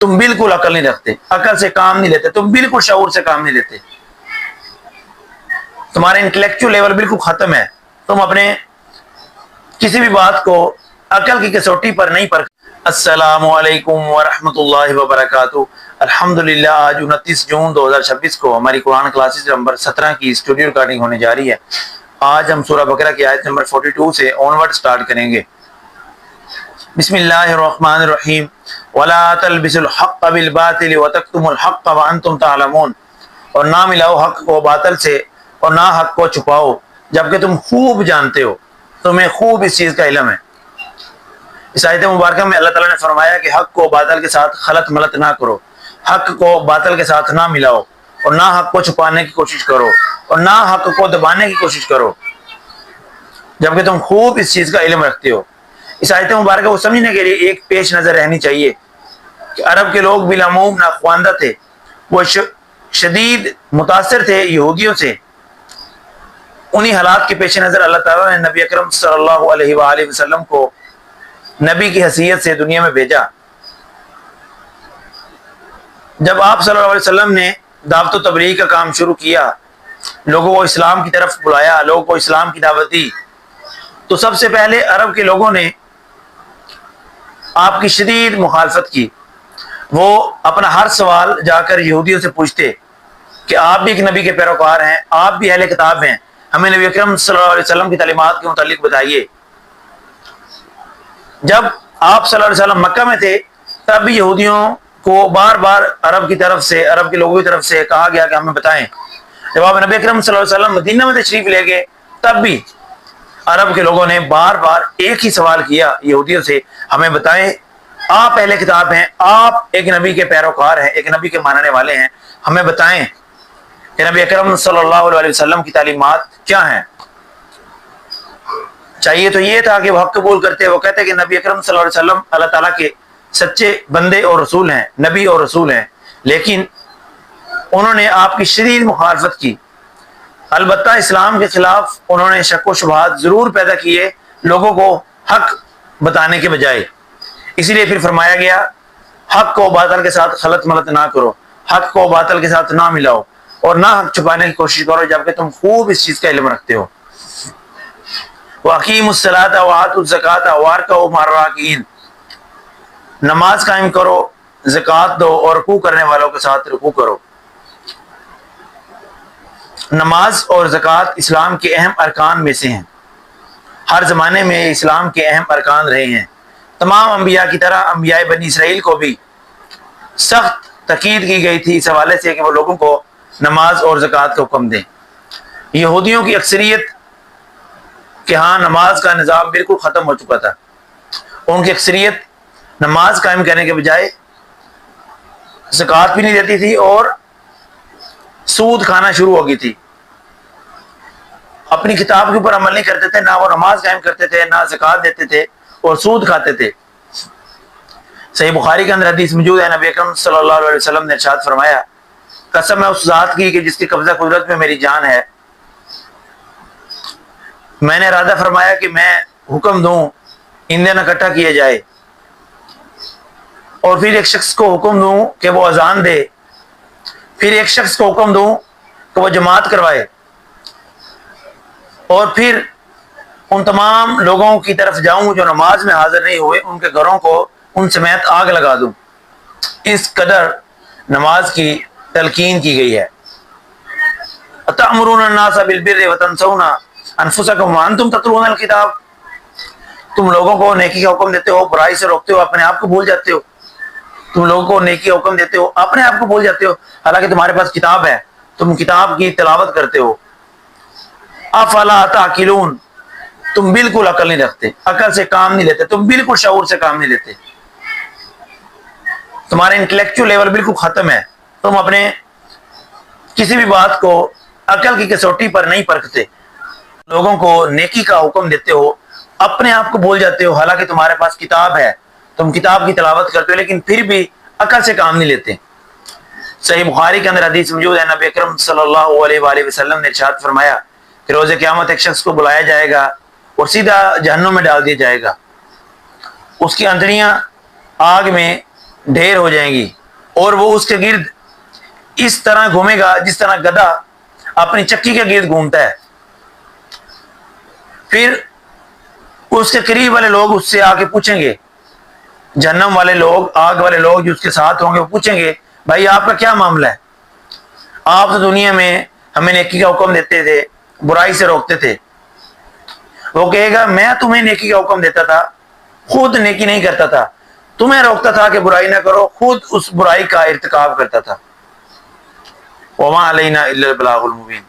تم بالکل عقل نہیں رکھتے، عقل سے کام نہیں لیتے، تم بالکل شعور سے کام نہیں لیتے، تمہارا انٹلیکچوئل لیول بالکل ختم ہے، تم اپنے کسی بھی بات کو عقل کی کسوٹی پر نہیں پرکھتے۔ السلام علیکم ورحمۃ اللہ وبرکاتہ۔ الحمدللہ آج 29 جون 2026 کو ہماری قرآن کلاسز نمبر 17 کی اسٹوڈیو ریکارڈنگ ہونے جا رہی ہے۔ آج ہم سورہ بقرہ کی آیت نمبر 42 سے آنورڈ سٹارٹ کریں گے۔ بسم اللہ الرحمن الرحیم۔ وَلَا تَلْبِسُوا الْحَقَّ بِالْبَاطِلِ وَتَكْتُمُوا الْحَقَّ وَأَنْتُمْ تَعْلَمُونَ، اور نہ ملاؤ حق کو باطل سے اور نہ حق کو چھپاؤ جبکہ تم خوب جانتے ہو، تمہیں خوب اس چیز کا علم ہے۔ اس آیت مبارکہ میں اللہ تعالیٰ نے فرمایا کہ حق کو باطل کے ساتھ خلط ملط نہ کرو، حق کو باطل کے ساتھ نہ ملاؤ، اور نہ حق کو چھپانے کی کوشش کرو اور نہ حق کو دبانے کی کوشش کرو جبکہ تم خوب اس چیز کا علم رکھتے ہو۔ اس آیت مبارکہ کو سمجھنے کے لیے ایک پیش نظر رہنی چاہیے کہ عرب کے لوگ بالعموم ناخواندہ تھے، وہ شدید متاثر تھے یہودیوں سے۔ انہی حالات کے پیش نظر اللہ تعالیٰ نے نبی اکرم صلی اللہ علیہ وآلہ وسلم کو نبی کی حیثیت سے دنیا میں بھیجا۔ جب آپ صلی اللہ علیہ وسلم نے دعوت و تبلیغ کا کام شروع کیا، لوگوں کو اسلام کی طرف بلایا، لوگوں کو اسلام کی دعوت دی، تو سب سے پہلے عرب کے لوگوں نے آپ کی شدید مخالفت کی۔ وہ اپنا ہر سوال جا کر یہودیوں سے پوچھتے کہ آپ بھی ایک نبی کے پیروکار ہیں، آپ بھی اہل کتاب ہیں، ہمیں نبی اکرم صلی اللہ علیہ وسلم کی تعلیمات کے متعلق بتائیے۔ جب آپ صلی اللہ علیہ وسلم مکہ میں تھے تب بھی یہودیوں کو بار بار عرب کی طرف سے، عرب کے لوگوں کی طرف سے کہا گیا کہ ہمیں بتائیں۔ جب آپ نبی اکرم صلی اللہ علیہ وسلم مدینہ میں تشریف لے گئے تب بھی عرب کے لوگوں نے بار بار ایک ہی سوال کیا یہودیوں سے، ہمیں بتائیں، آپ اہل کتاب ہیں، آپ ایک نبی کے پیروکار ہیں، ایک نبی کے ماننے والے ہیں، ہمیں بتائیں کہ نبی اکرم صلی اللہ علیہ وسلم کی تعلیمات کیا ہیں۔ چاہیے تو یہ تھا کہ وہ حق قبول کرتے، وہ کہتے کہ نبی اکرم صلی اللہ علیہ وسلم اللہ تعالیٰ کے سچے بندے اور رسول ہیں، نبی اور رسول ہیں، لیکن انہوں نے آپ کی شدید مخالفت کی۔ البتہ اسلام کے خلاف انہوں نے شک و شبہات ضرور پیدا کیے لوگوں کو حق بتانے کے بجائے۔ اسی لیے پھر فرمایا گیا حق کو باطل کے ساتھ خلط ملط نہ کرو، حق کو باطل کے ساتھ نہ ملاؤ اور نہ حق چھپانے کی کوشش کرو جبکہ تم خوب اس چیز کا علم رکھتے ہو۔ وَأَقِیمُوا الصَّلَاةَ وَآتُوا الزَّکَاةَ وَارْکَعُوا مَعَ الرَّاکِعِینَ، نماز قائم کرو، زکوٰۃ دو اور رکوع کرنے والوں کے ساتھ رکوع کرو۔ نماز اور زکوٰۃ اسلام کے اہم ارکان میں سے ہیں، ہر زمانے میں اسلام کے اہم ارکان رہے ہیں۔ تمام انبیاء کی طرح انبیاء بنی اسرائیل کو بھی سخت تاکید کی گئی تھی اس حوالے سے کہ وہ لوگوں کو نماز اور زکوٰۃ کا حکم دیں۔ یہودیوں کی اکثریت کہ ہاں نماز کا نظام بالکل ختم ہو چکا تھا، ان کی اکثریت نماز قائم کرنے کے بجائے زکوٰۃ بھی نہیں دیتی تھی اور سود کھانا شروع ہو گئی تھی۔ اپنی کتاب کے اوپر عمل نہیں کرتے تھے، نہ وہ نماز قائم کرتے تھے، نہ زکوٰۃ دیتے تھے اور سود کھاتے تھے۔ صحیح بخاری کے اندر حدیث موجود ہے، نبی اکرم صلی اللہ علیہ وسلم نے ارشاد فرمایا، قسم ہے اس ذات کی کہ جس کی قبضہ قدرت میں میری جان ہے، میں نے ارادہ فرمایا کہ میں حکم دوں ایندھن اکٹھا کیا جائے اور پھر ایک شخص کو حکم دوں کہ وہ اذان دے، پھر ایک شخص کو حکم دوں کہ وہ جماعت کروائے، اور پھر ان تمام لوگوں کی طرف جاؤں جو نماز میں حاضر نہیں ہوئے، ان کے گھروں کو ان سمیت آگ لگا دوں۔ اس قدر نماز کی تلقین کی گئی ہے۔ أَتَأْمُرُونَ النَّاسَ بِالْبِرِّ وَتَنْسَوْنَ أَنفُسَكُمْ وَأَنْتُمْ تَتْلُونَ الْكِتَابَ، تم لوگوں کو نیکی کا حکم دیتے ہو، برائی سے روکتے ہو، اپنے آپ کو بھول جاتے ہو۔ تم لوگوں کو نیکی کا حکم دیتے ہو، اپنے آپ کو بھول جاتے ہو، حالانکہ تمہارے پاس کتاب ہے، تم کتاب کی تلاوت کرتے ہو۔ أَفَلَا تَعْقِلُونَ، تم بالکل عقل نہیں رکھتے، عقل سے کام نہیں لیتے، تم بالکل شعور سے کام نہیں لیتے، تمہارا انٹلیکچوئل لیول بالکل ختم ہے، تم اپنے کسی بھی بات کو عقل کی کسوٹی پر نہیں پرکھتے، لوگوں کو نیکی کا حکم دیتے ہو، اپنے آپ کو بھول جاتے ہو، حالانکہ تمہارے پاس کتاب ہے، تم کتاب کی تلاوت کرتے ہو لیکن پھر بھی عقل سے کام نہیں لیتے۔ صحیح بخاری کے اندر حدیث موجود ہے، نبی اکرم صلی اللہ علیہ وآلہ وسلم نے ارشاد فرمایا کہ روز قیامت ایک شخص کو بلایا جائے گا اور سیدھا جہنم میں ڈال دیا جائے گا، اس کی اندڑیاں آگ میں ڈھیر ہو جائیں گی، اور وہ اس کے گرد اس طرح گھومے گا جس طرح گدھا اپنی چکی کے گرد گھومتا ہے۔ پھر اس کے قریب والے لوگ اس سے آ کے پوچھیں گے، جہنم والے لوگ، آگ والے لوگ جو اس کے ساتھ ہوں گے، وہ پوچھیں گے بھائی آپ کا کیا معاملہ ہے؟ آپ تو دنیا میں ہمیں نیکی کا حکم دیتے تھے، برائی سے روکتے تھے۔ وہ کہے گا میں تمہیں نیکی کا حکم دیتا تھا، خود نیکی نہیں کرتا تھا، تمہیں روکتا تھا کہ برائی نہ کرو، خود اس برائی کا ارتکاب کرتا تھا۔ وما علینا الا البلاغ المبین۔